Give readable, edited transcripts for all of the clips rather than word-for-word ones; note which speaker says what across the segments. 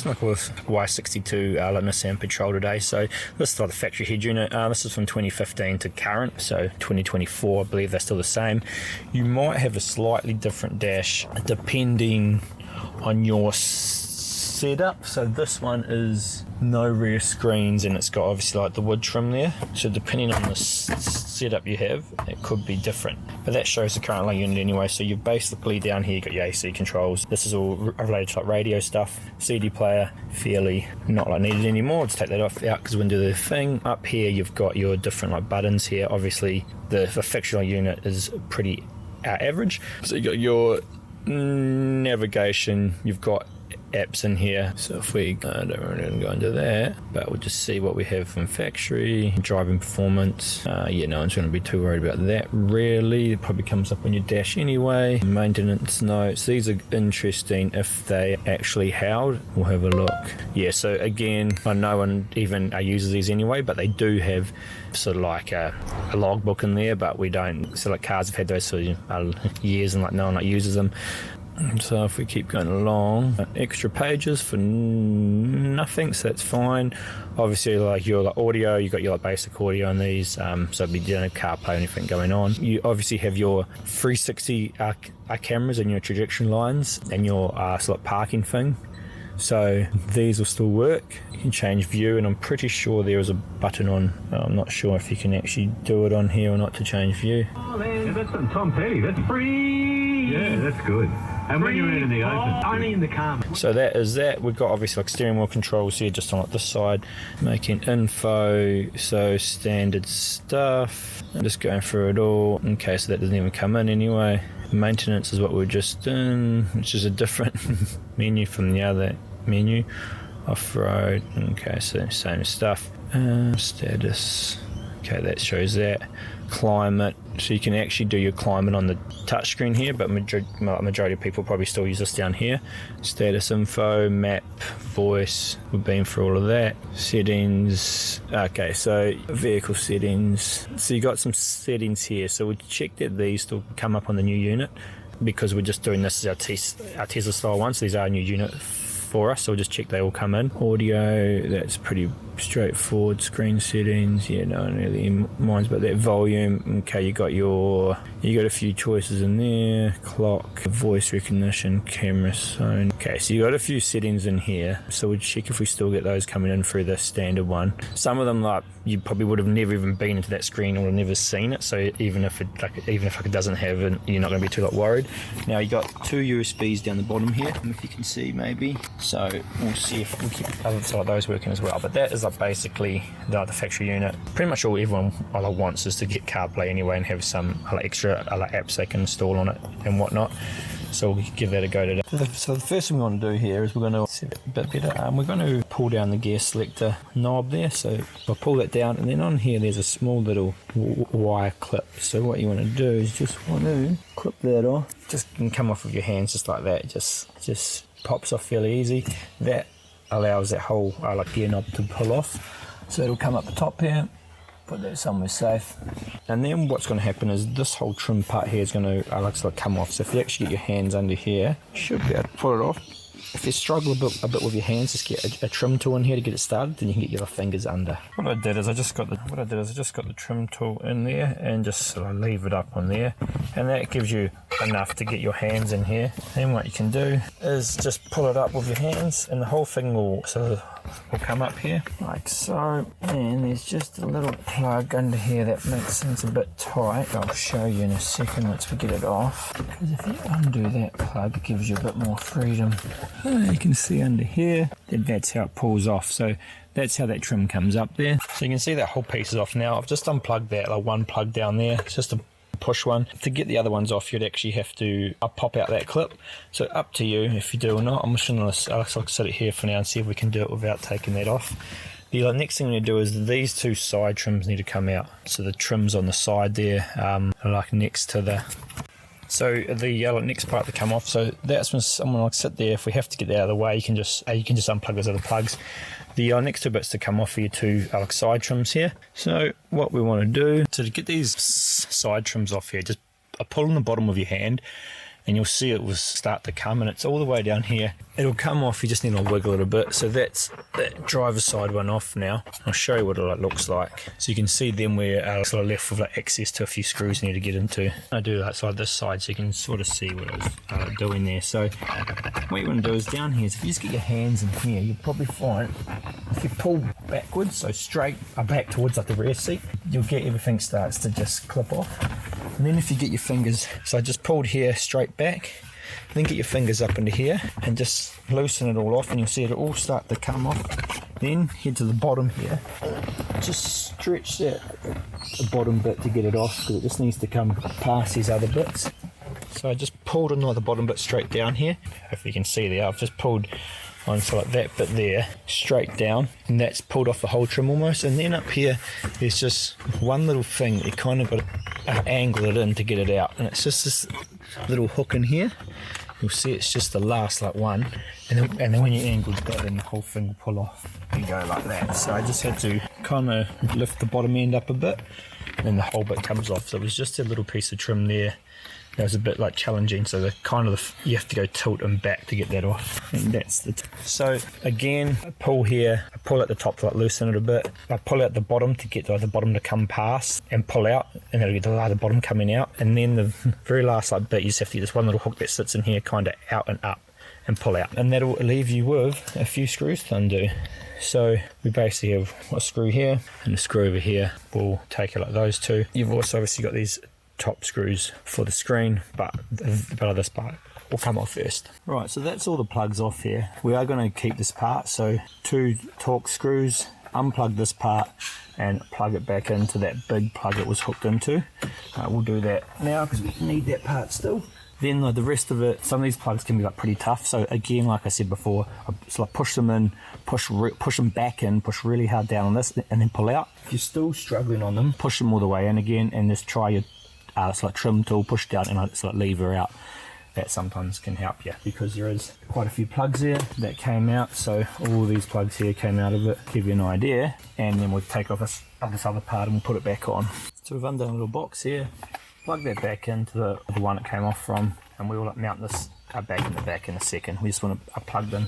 Speaker 1: It's like with Y62 Nissan Patrol today. So this is like the factory head unit. This is from 2015 to current, so 2024. I believe they're still the same. You might have a slightly different dash depending on your setup. So this one is no rear screens, and it's got obviously like the wood trim there. So depending on the setup you have, it could be different. But that shows the current light unit anyway. So you've basically down here, you got your AC controls. This is all related to like radio stuff. CD player, fairly not like needed anymore. Just take that off out because we do the thing. Up here, you've got your different like buttons here. Obviously, the factory unit is pretty average. So you got your navigation. You've got apps in here, so if we don't really go into that, but we'll just see what we have from factory. Driving performance, yeah, no one's going to be too worried about that really. It probably comes up on your dash anyway. Maintenance notes, these are interesting if they actually held. We'll have a look. Yeah, so again, no one even uses these anyway, but they do have sort of like a logbook in there, but we don't. So like cars have had those for years and like no one like uses them. So if we keep going along, extra pages for nothing, so that's fine. Obviously, like your like audio, you got your like basic audio on these, so you don't have CarPlay or anything going on. You obviously have your 360 cameras and your trajectory lines and your sort of parking thing. So these will still work. You can change view, and I'm pretty sure there is a button on. I'm not sure if you can actually do it on here or not to change view.
Speaker 2: Oh man, yeah, that's some Tom Petty. That's free. Yeah, that's good. And when you're out in the open, only in the car.
Speaker 1: So that is that. We've got obviously like steering wheel controls here, just on like this side, making info. So standard stuff. I'm just going through it all. Okay, so that doesn't even come in anyway. Maintenance is what we're just in, which is a different menu from the other menu. Off-road, okay, so same stuff. Status, okay, that shows that. Climate, so you can actually do your climate on the touchscreen here, but majority of people probably still use this down here. Status info, map, voice, we've been through all of that. Settings, okay, so vehicle settings. So you got some settings here, so we'll check that these still come up on the new unit, because we're just doing this as our Tesla style one, so these are a new unit for us, so we'll just check they all come in. Audio, that's pretty straightforward. Screen settings, yeah, no one really minds about that. Volume, okay, you got a few choices in there. Clock, voice recognition, camera zone. Okay, so you got a few settings in here, so we'll check if we still get those coming in through the standard one. Some of them, like, you probably would have never even been into that screen or never seen it, so even if it doesn't have it, you're not going to be too worried. Now you got two USBs down the bottom here, if you can see maybe. So we'll see if we keep other side of those working as well. But that is like basically the factory unit. Pretty much all everyone wants is to get CarPlay anyway and have some extra apps they can install on it and whatnot. So we'll give that a go today. So the first thing we want to do here is we're going to set it a bit better. We're going to pull down the gear selector knob there. So I'll pull that down, and then on here there's a small little wire clip. So what you want to do is just want to clip that off. Just can come off with your hands just like that. Just pops off fairly easy. That allows that whole gear knob to pull off. So it'll come up the top here. Put that somewhere safe, and then what's going to happen is this whole trim part here is going to come off. So if you actually get your hands under here, you should be able to pull it off. If you struggle a bit with your hands, just get a trim tool in here to get it started, then you can get your fingers under. What I did is I just got the trim tool in there and just sort of leave it up on there, and that gives you enough to get your hands in here. And what you can do is just pull it up with your hands, and the whole thing will come up here like so. And there's just a little plug under here that makes things a bit tight. I'll show you in a second once we get it off, because if you undo that plug, it gives you a bit more freedom. You can see under here that that's how it pulls off. So that's how that trim comes up there. So you can see that whole piece is off now. I've just unplugged that one plug down there. It's just a push one. To get the other ones off, you'd actually have to pop out that clip. So up to you if you do or not. I'm just going to set it here for now and see if we can do it without taking that off. The next thing we need to do is these two side trims need to come out. So the trims on the side there, like next to the... So the next part to come off, so that's when someone like sit there. If we have to get that out of the way, you can just unplug those other plugs. The next two bits to come off are your two side trims here. So what we want to do, so to get these side trims off here, just pull on the bottom of your hand, and you'll see it will start to come, and it's all the way down here. It'll come off, you just need to wiggle it a bit. So that's that driver's side one off now. I'll show you what it looks like. So you can see then we're sort of left with like access to a few screws you need to get into. I do that side, this side, so you can sort of see what I was doing there. So what you want to do is down here, is if you just get your hands in here, you'll probably find if you pull backwards, so straight back towards like the rear seat, you'll get everything starts to just clip off. And then if you get your fingers, so I just pulled here straight back, then get your fingers up into here and just loosen it all off, and you'll see it all start to come off. Then head to the bottom here, just stretch the bottom bit to get it off, because it just needs to come past these other bits. So I just pulled another bottom bit straight down here. If you can see there, I've just pulled on so like that bit there straight down, and that's pulled off the whole trim almost. And then up here there's just one little thing that you kind of got to angle it in to get it out, and it's just this little hook in here. You'll see it's just the last like one, and then when you angle that, then the whole thing will pull off and go like that. So I just had to kind of lift the bottom end up a bit, and then the whole bit comes off. So it was just a little piece of trim there. That was a bit like challenging, so the kind of you have to go tilt and back to get that off, and that's the so again, I pull here, I pull at the top to like loosen it a bit, I pull out the bottom to get the bottom to come past and pull out, and that'll get the bottom coming out, and then the very last like bit you just have to get this one little hook that sits in here kind of out and up and pull out, and that'll leave you with a few screws to undo. So we basically have a screw here and a screw over here. We'll take it like those two. You've also obviously got these top screws for the screen, but this part will come off first. Right, so that's all the plugs off here. We are going to keep this part, so 2 Torx screws, unplug this part and plug it back into that big plug it was hooked into. We'll do that now because we need that part still. Then the rest of it, some of these plugs can be like pretty tough, so again, like I said before, so like push them in, push them back in, push really hard down on this, and then pull out. If you're still struggling on them, push them all the way in again, and just try your it's like trim tool, push down and it's like lever out. That sometimes can help you, because there is quite a few plugs there that came out. So all these plugs here came out of it, give you an idea, and then we'll take off this other part and we'll put it back on. So we've undone a little box here, plug that back into the one it came off from, and we will mount this back in the back in a second. We just want to plug in.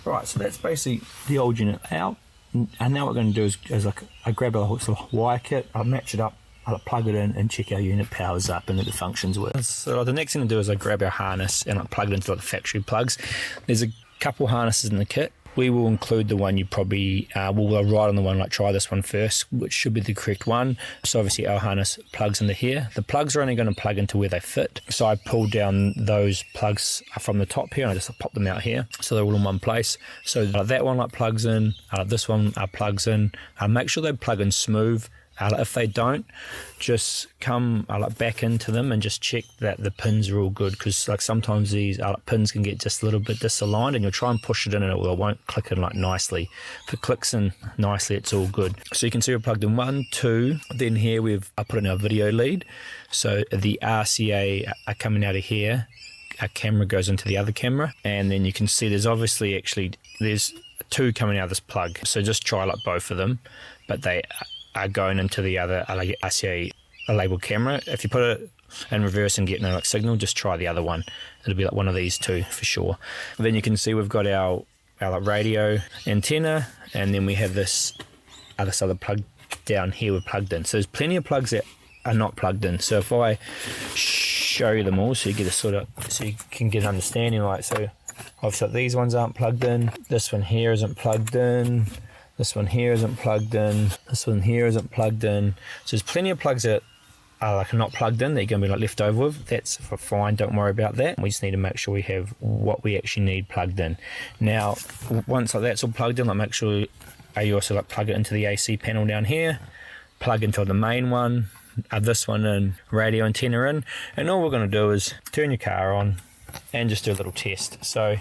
Speaker 1: Right, so that's basically the old unit out, and now what we're going to do is like I grab a sort of wire kit, I'll match it up, I'll plug it in and check our unit powers up and that the functions work. So the next thing to do is I grab our harness and I plug it into like the factory plugs. There's a couple harnesses in the kit. We will include the one you probably will ride on the one, like try this one first, which should be the correct one. So obviously our harness plugs into here. The plugs are only going to plug into where they fit. So I pulled down those plugs from the top here and I just pop them out here. So they're all in one place. So that one like plugs in, this one plugs in. Make sure they plug in smooth. If they don't, just come back into them and just check that the pins are all good, because like sometimes these pins can get just a little bit disaligned, and you'll try and push it in and it won't click in like nicely. If it clicks in nicely, it's all good. So you can see we've plugged in 1, 2, then here I put in our video lead. So the RCA are coming out of here, our camera goes into the other camera, and then you can see there's there's 2 coming out of this plug. So just try like both of them, but they are going into the other RCA labeled camera. If you put it in reverse and get no like signal, just try the other one. It'll be like one of these 2 for sure. And then you can see we've got our like radio antenna, and then we have this other plug down here we're plugged in. So there's plenty of plugs that are not plugged in. So if I show you them all, so you get so you can get an understanding. Like, so obviously these ones aren't plugged in. This one here isn't plugged in. This one here isn't plugged in. This one here isn't plugged in. So there's plenty of plugs that are like not plugged in that you're going to be like left over with. That's fine, don't worry about that. We just need to make sure we have what we actually need plugged in. Now, once like that's all plugged in, like make sure you also like plug it into the AC panel down here, plug into the main one, this one in, radio antenna in, and all we're going to do is turn your car on and just do a little test. So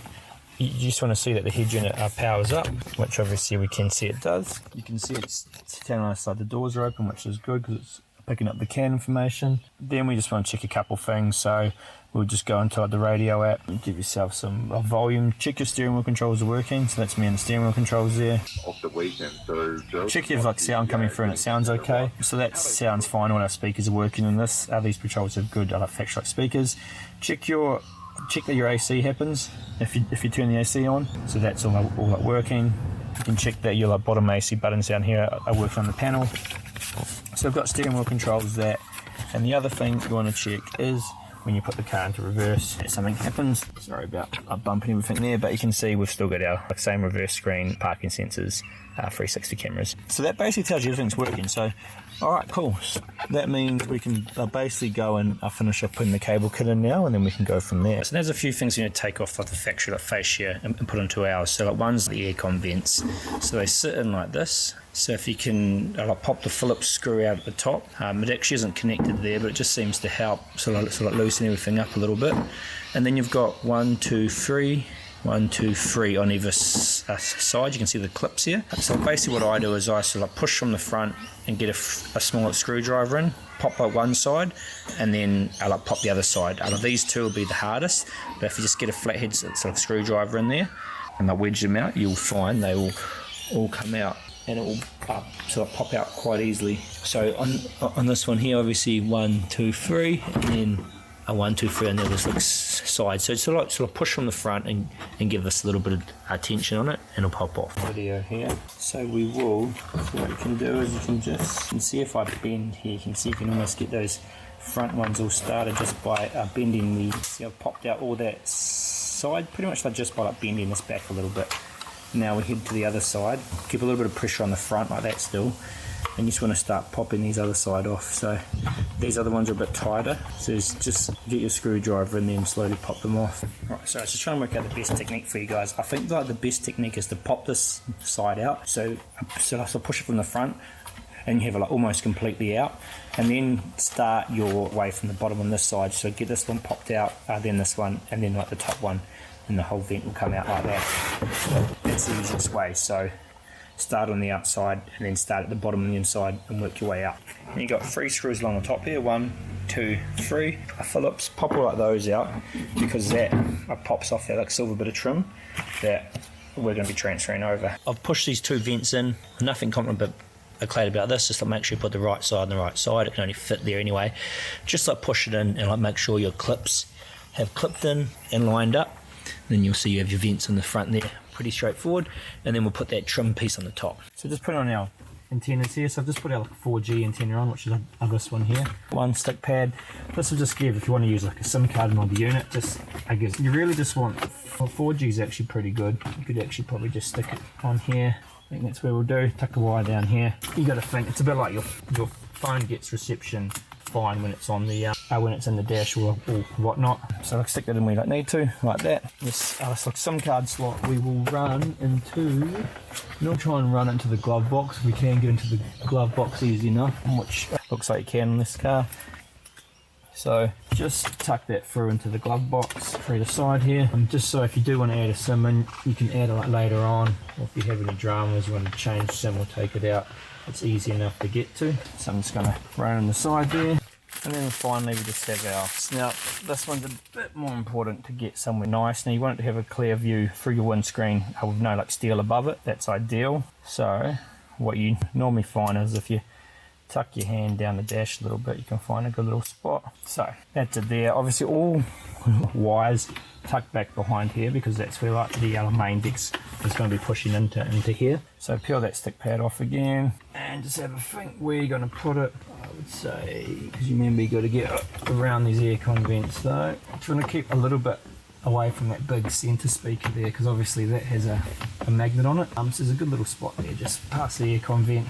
Speaker 1: you just want to see that the head unit powers up, which obviously we can see it does. You can see it's telling us like the doors are open, which is good because it's picking up the CAN information. Then we just want to check a couple things. So we'll just go into like the radio app and give yourself some volume. Check your steering wheel controls are working. So that's me and the steering wheel controls there.
Speaker 3: Off the weekend, so
Speaker 1: check if like sound coming through and it sounds okay. So that sounds fine. All our speakers are working in this. These patrols have good factory speakers. Check your Check that your AC happens if you turn the AC on. So that's all working. You can check that your bottom AC buttons down here are working on the panel. So I've got steering wheel controls there. And the other thing you want to check is when you put the car into reverse, something happens. Sorry about bumping everything there, but you can see we've still got our same reverse screen, parking sensors, 360 cameras. So that basically tells you everything's working. So, all right, cool. So that means we can basically go and finish up putting the cable kit in now, and then we can go from there. So there's a few things you need to take off like the factory, like Facia, and put into ours. So like one's the aircon vents. So they sit in like this. So if you can pop the Phillips screw out at the top, it actually isn't connected there, but it just seems to help sort of loosen everything up a little bit. And then you've got 1, 2, 3 on either side. You can see the clips here. So basically what I do is I sort of push from the front and get a small screwdriver in, pop like one side, and then I pop the other side. These two will be the hardest, but if you just get a flathead sort of screwdriver in there and wedge them out, you'll find they will all come out. And it will sort of pop out quite easily. So on this one here, obviously 1, 2, 3, and then a 1, 2, 3 on the other side. So it's sort of push from the front and give us a little bit of tension on it, and it'll pop off. Video here. So we will. So what you can do is you can see if I bend here, you can see you can almost get those front ones all started just by bending the. See, I've popped out all that side pretty much just by bending this back a little bit. Now we head to the other side, keep a little bit of pressure on the front like that still, and you just want to start popping these other side off. So these other ones are a bit tighter, so just get your screwdriver and then slowly pop them off. Right, so I was just trying to work out the best technique for you guys. I think the best technique is to pop this side out, so push it from the front and you have it almost completely out, and then start your way from the bottom on this side. So get this one popped out, then this one, and then the top one, and the whole vent will come out like that. So that's the easiest way. So start on the outside and then start at the bottom and the inside and work your way out. And you've got 3 screws along the top here, 1, 2, 3. A Phillips, pop all those out because that pops off that silver bit of trim that we're going to be transferring over. I've pushed these 2 vents in, nothing complicated about this, just to make sure you put the right side on the right side. It can only fit there anyway. Just push it in and make sure your clips have clipped in and lined up. Then you'll see you have your vents in the front there, pretty straightforward, and then we'll put that trim piece on the top. So just put on our antennas here. So I've just put our 4G antenna on, which is this one here. 1 stick pad. This will just give, if you want to use a SIM card on the unit, I guess you really just want, 4G is actually pretty good. You could actually probably just stick it on here. I think that's where we'll do. Tuck the wire down here. You got to think, it's a bit like your phone gets reception fine when it's on the when it's in the dash or whatnot. So I'll stick that in where you don't need to, like that. This SIM card slot we will run into. We'll try and run into the glove box if we can get into the glove box easy enough, which looks like you can on this car. So just tuck that through into the glove box through the side here. Just so if you do want to add a SIM in, you can add it later on. Or if you have any dramas, you want to change SIM or take it out, it's easy enough to get to. So I'm just going to run on the side there. And then finally we just have our, now this one's a bit more important to get somewhere nice. Now you want it to have a clear view through your windscreen with no steel above it, that's ideal. So what you normally find is if you tuck your hand down the dash a little bit, you can find a good little spot. So that's it there. Obviously all wires tucked back behind here because that's where the main deck's is going to be pushing into here. So peel that stick pad off again and just have a think where you're going to put it. I would say, because you remember you got to get around these aircon vents though. Trying to keep a little bit away from that big centre speaker there because obviously that has a magnet on it. So there's a good little spot there, just past the aircon vent,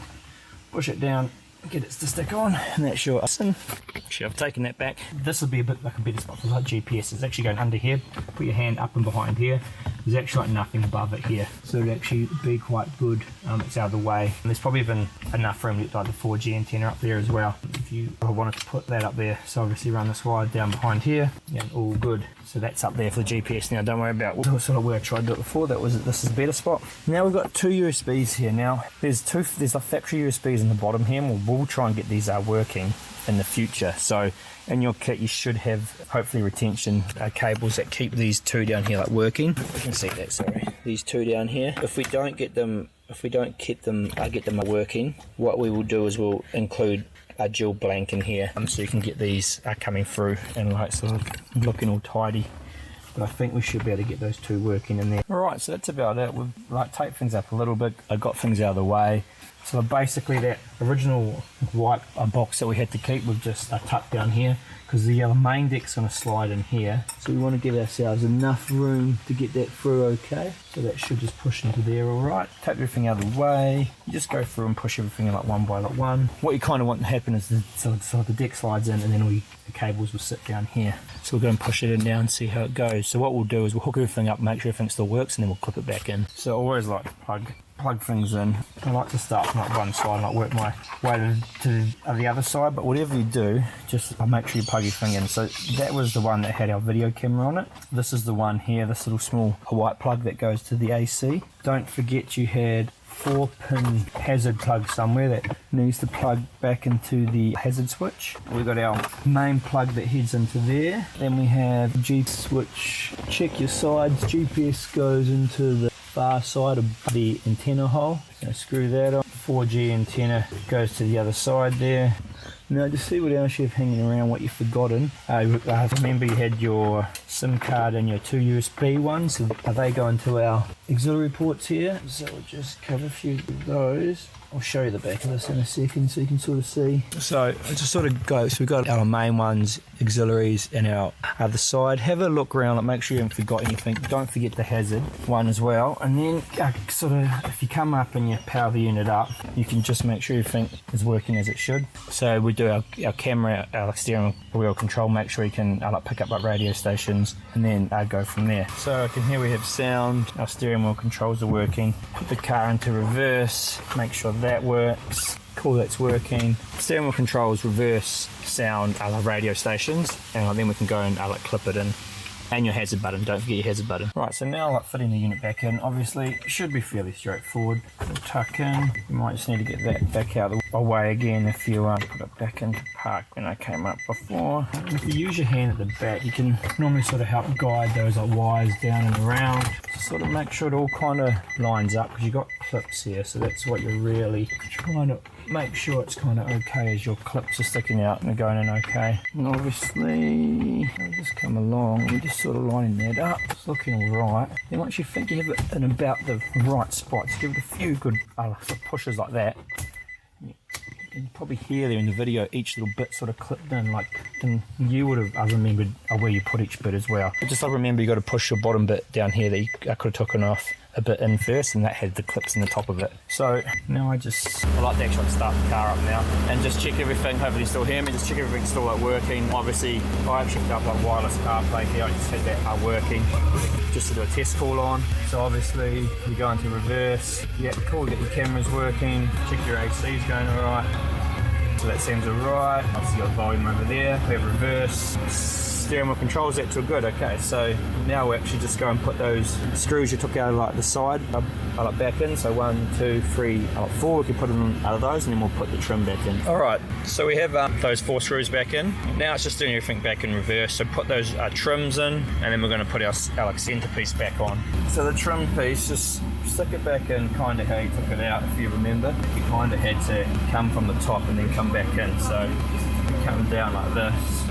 Speaker 1: push it down, get it to stick on, and that's your SIM. Actually, I've taken that back. This will be a bit like a better spot for GPS. It's actually going under here. Put your hand up and behind here. There's actually nothing above it here, so it'll actually be quite good. It's out of the way, and there's probably even enough room to get the 4G antenna up there as well if you wanted to put that up there. So obviously run this wire down behind here, and all good. So that's up there for the GPS. Now don't worry about sort of where I tried to do it before. This is a better spot. Now we've got 2 USBs here. Now there's the factory USBs in the bottom here, and we'll try and get these working in the future. So in your kit you should have hopefully retention cables that keep these 2 down here working. You can see that, sorry. These 2 down here. If we don't get them working, what we will do is we'll include a dual blank in here so you can get these coming through and sort of looking all tidy but I think we should be able to get those two working in there. Alright, so that's about it. We've like taped things up a little bit. I got things out of the way. So basically that original white box that we had to keep, we've just tucked down here because the main deck's going to slide in here. So we want to give ourselves enough room to get that through okay. So that should just push into there alright. Take everything out of the way. You just go through and push everything in like one by like one. What you kind of want to happen is so the deck slides in and then the cables will sit down here. So we're going to push it in now and see how it goes. So what we'll do is we'll hook everything up, make sure everything still works, and then we'll clip it back in. So I always like to plug things in. I like to start from like one side and like work my way to the other side, but whatever you do, just make sure you plug your thing in. So that was the one that had our video camera on it. This is the one here, this little small white plug that goes to the AC. Don't forget you had 4-pin hazard plug somewhere that needs to plug back into the hazard switch. We've got our main plug that heads into there. Then we have G switch, check your sides, GPS goes into the far side of the antenna hole. So screw that on. 4G antenna goes to the other side there. Now just see what else you have hanging around, what you've forgotten. I remember you had your SIM card and your 2 USB ones. So they go into our auxiliary ports here. So we'll just cover a few of those. I'll show you the back of this in a second so you can sort of see. So I just sort of go, so we've got our main ones, auxiliaries, and our other side. Have a look around, like make sure you haven't forgot anything. Don't forget the hazard one as well. And then sort of, if you come up and you power the unit up, you can just make sure everything is working as it should. So we do our camera, our steering wheel control, make sure you can like pick up like radio stations, and then go from there. So I can hear we have sound, our steering wheel controls are working. Put the car into reverse, make sure that works. Cool, that's working. Steering wheel controls, reverse, sound, radio stations, and then we can go and clip it in. And your hazard button, don't forget your hazard button. Right, so now fitting the unit back in, obviously it should be fairly straightforward. We'll tuck in, you might just need to get that back out of the way again if you put it back into park when I came up before. And if you use your hand at the back, you can normally sort of help guide those wires down and around to sort of make sure it all kind of lines up, because you've got clips here, so that's what you're really trying to make sure it's kind of okay as your clips are sticking out and going in okay. And obviously, I'll just come along, we're just sort of lining that up. It's looking alright. Then once you think you have it in about the right spot, just give it a few good sort of pushes like that. You can probably hear there in the video each little bit sort of clipped in, and you would have remembered where you put each bit as well. But just remember you got to push your bottom bit down here that you could have taken off a bit in first, and that had the clips in the top of it. So now I like to actually start the car up now and just check everything. Hopefully you still hear me, just check everything's still working. Obviously I actually got wireless CarPlay here, I just had that working just to do a test call on. So obviously you go into reverse, yeah, cool, get your cameras working, check your AC's going alright. So that seems alright. Obviously got volume over there, we have reverse. Steering wheel controls, that's all good. Okay, so now we actually just go and put those screws you took out of the side back in. So 1, 2, 3, 4. We can put them out of those, and then we'll put the trim back in. All right, so we have those 4 screws back in. Now it's just doing everything back in reverse. So put those trims in, and then we're going to put our centerpiece back on. So the trim piece, just stick it back in kind of how you took it out, if you remember. You kind of had to come from the top and then come back in. So just come down like this.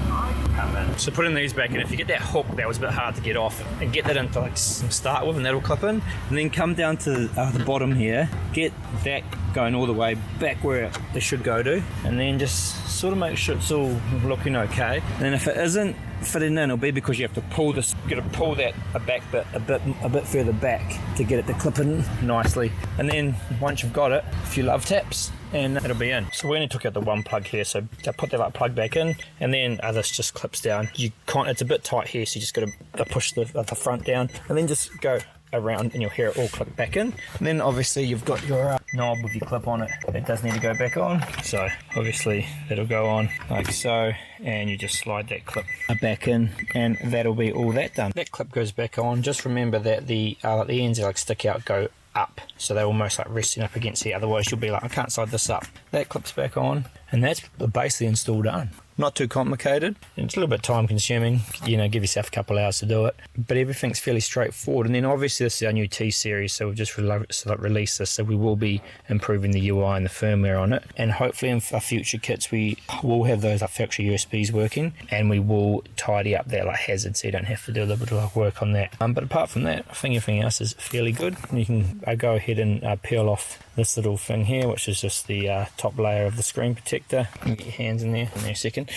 Speaker 1: So putting these back in, if you get that hook that was a bit hard to get off, and get that into start with, and that'll clip in, and then come down to the bottom here, get that going all the way back where it should go to, and then just sort of make sure it's all looking okay. And then if it isn't fitting in, it'll be because you have to pull this, you got to pull that a bit further back to get it to clip in nicely. And then once you've got it, a few love taps, and it'll be in. So we only took out the one plug here, so I put that plug back in, and then this just clips down. It's a bit tight here, so you just got to push the front down, and then just go around, and you'll hear it all clip back in. And then obviously you've got your knob with your clip on it. It does need to go back on, so obviously it'll go on like so, and you just slide that clip back in, and that'll be all that done. That clip goes back on. Just remember that the ends that stick out go up, so they're almost resting up against here, otherwise you'll be I can't slide this up. That clips back on, and that's basically installed done. not too complicated. It's a little bit time consuming, give yourself a couple hours to do it, but everything's fairly straightforward. And then obviously this is our new T series, so we've just released this, so we will be improving the UI and the firmware on it, and hopefully in our future kits we will have those factory USBs working, and we will tidy up that hazard so you don't have to do a little bit of work on that. But apart from that, I think everything else is fairly good. You can go ahead and peel off this little thing here, which is just the top layer of the screen protector. You can get your hands in there a second.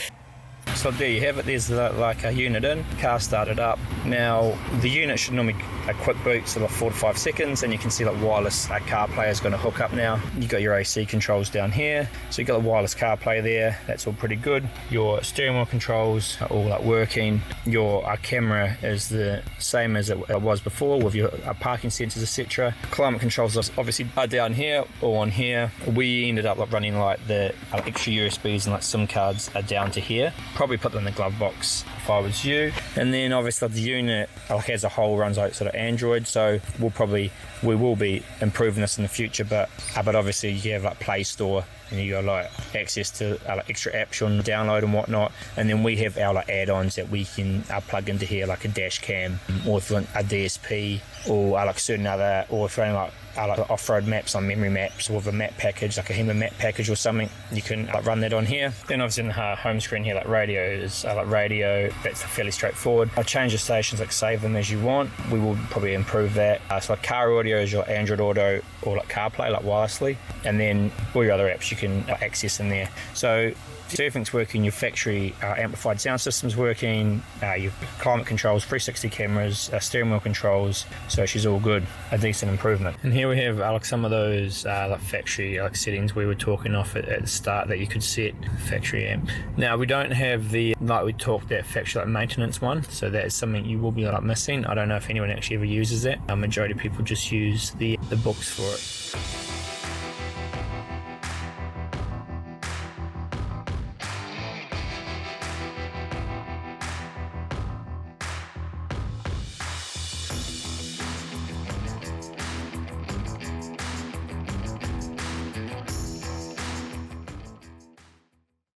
Speaker 1: So there you have it. There's a unit in, car started up. Now the unit should normally a quick boot, so 4 to 5 seconds, and you can see wireless CarPlay is going to hook up now. You got your AC controls down here, so you got the wireless CarPlay there. That's all pretty good. Your steering wheel controls are all working. Your camera is the same as it was before with your parking sensors, etc. Climate controls obviously are down here or on here. We ended up running the extra USBs and SIM cards are down to here. Probably put them in the glove box if I was you. And then obviously the unit as a whole runs sort of Android, so we will be improving this in the future, but obviously you have Play Store and you got access to extra apps you want to download and whatnot, and then we have our add-ons that we can plug into here, like a dash cam, or if you want a DSP, or certain other, or if you're running off-road maps on memory maps, or with a map package, like a HEMA map package or something, you can run that on here. Then obviously in the home screen here, radio is radio. That's fairly straightforward. I'll change the stations, save them as you want. We will probably improve that. So car audio is your Android Auto or CarPlay, wirelessly, and then all your other apps you can access in there. So everything's working. Your factory amplified sound system's working, your climate controls, 360 cameras, steering wheel controls, so she's all good. A decent improvement. And here we have some of those factory settings we were talking off at the start that you could set factory amp. Now we don't have the we talked that factory maintenance one, so that is something you will be missing. I don't know if anyone actually ever uses that. Majority of people just use the books for it.